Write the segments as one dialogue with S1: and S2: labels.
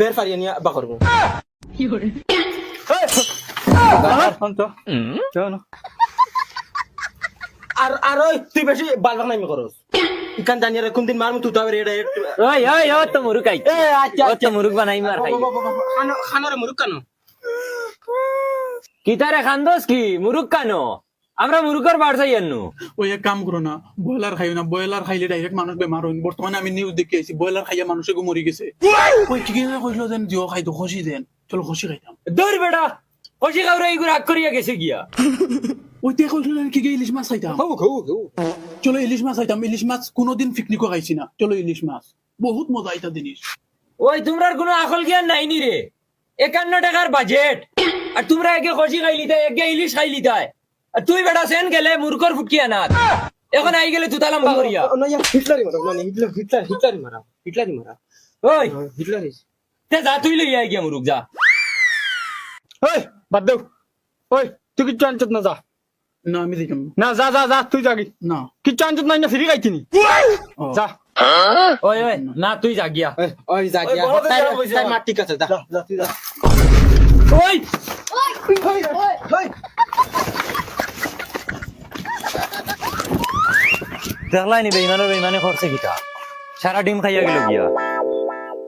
S1: বের ফারিয়ে নিয়ে বা করবো আর আর ওই তুই বেশি বালবাক নামি করস ইকান জানিয়ে রে কোনদিন মারমু তুই তো ডাইরেক্ট
S2: ওই ওই ও তো মুরুক আই
S1: এ আচ্ছা
S2: ও তো মুরুক বানাই মার খাই
S1: খানোরে মুরুক কানো
S2: কি তারে খান্দোস কি মুরুক কানো আমরা মুরুকের বার চাই আনু
S3: ওই এক কাম করো না ব্রয়লার খাইও না ব্রয়লার খাইলে ডাইরেক্ট মানুষ বেমার হয় বর্তমানে আমি নিউজ দেখে আইছি ব্রয়লার খাইয়া মানুষ এগো মরি গেছে ওই কি না কইলো দেন জিও খাইতো খুশি দেন চলো খুশি খাইতাম
S2: দৌড় বেটা কষি খাওয়ারে এইগুলো আগ করিয়া গেছে গিয়া
S3: ওই তে কইলো কি ইলিশ মাছ খাইতাম চলো ইলিশ মাছ খাইতাম ইলিশ মাছ কোনোদিন পিকনিকও খাইছি না চলো ইলিশ মাছ বহুত মজা আইতা জিনিস
S2: ওই তোমরার কোনো আকল জ্ঞান নাই নি রে 51 টাকার বাজেট আর তোমরা একে কষি খাইলি তাই একে ইলিশ খাইলি তাই আর তুই বেটা সেন গেলে মুরকর ফুটকি আনাত এখন আই গেলে তুতা লম্বা করিয়া
S1: হিটলারি মারা মানে হিটলারি মারা
S2: ওই
S1: হিটলারি
S2: তে যা তুই লই আই গিয়া মুরুক যা
S4: ওই বাদ দেও ওই তুই কিচ্ছু আনছত না যা
S3: না আমি দেখাম
S4: না যা যা যা তুই যাগি
S3: না
S4: কিচ্ছু আনছত নাই না ফিরি গাইতিনি যা
S2: ওই ওই না তুই যা গিয়া
S1: ওই জাগিয়া তাই মার ঠিক আছে যা যা তুই যা
S2: ওই দেখলাই নি বেইমানে করছে কিটা সারা ডিম খাইয়া গেল গিয়া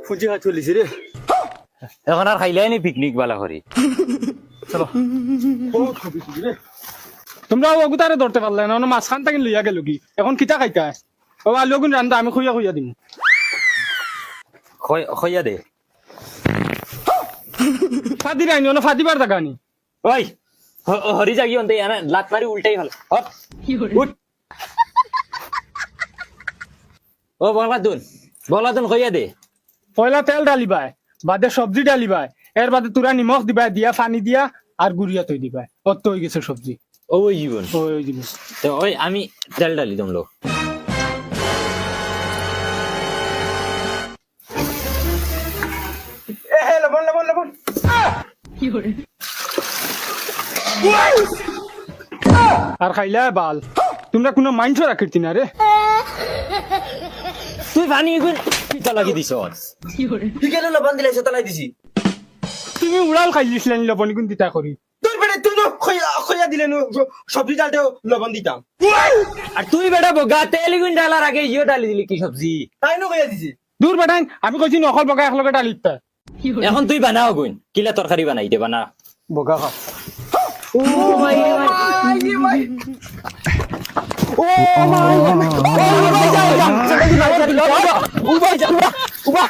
S1: ফুজি হাত চলিছে রে
S2: এখন আর খাইলাই নি পিকনিক বালা করি
S1: বহুত খাবি রে
S4: তোমরা অগুতারে ধরতে পারলে না মাছ খান তাকে লইয়া গেল কি এখন কিতা খাইতা ও আলু গুণ রান্দা আমি খুইয়া খুইয়া দিম
S2: খইয়া দে
S4: ফাদি রাইনি না ফাদিবার জায়গা নি
S2: ওই হরি জাগি অন্তে এনা লাত মারি উল্টাই হল উঠ ও বলাদুন খইয়া দে
S4: পয়লা তেল ডালিবাই বাদে সবজি ডালিবাই এর বাদে তুরা নিমখ দিবাই দিয়া পানি দিয়া আর গুড়িয়া তৈ দিবাই অত হয়ে গেছে সবজি
S2: ওই জীবন
S4: ওই জিনিস
S2: তো ওই আমি তেল ডালি তোমলো
S1: এ হে লবণ
S4: আর খাইলা বাল তোমরা কোনো মাইন্ড রাখিতি না রে
S2: তুই পানি এগুন পিতা লাগি দিছ
S1: ঠিকানা লবণ দিলে সেতলাই দিছি
S4: তুমি উড়াল খাইলিছিলেন লবণ গুণ দিতা করি
S1: তোর বেটা তুই খইয়া দিলে সবজি ডালতেও লবণ দিতাম
S2: আর তুই বেটা বগা তেল এগুন ডালার আগে ইয়ে ডালি দিলি কি সবজি
S1: তাই নো খইয়া দিছি
S4: দূর বেটাং আমি কইছি নকল বগা একলগে ডালিতা
S2: এখন তুই বানাও গুন কিলা তরকারি বানাইতে বানা
S4: বগা খা
S1: ও ভাই
S2: উবা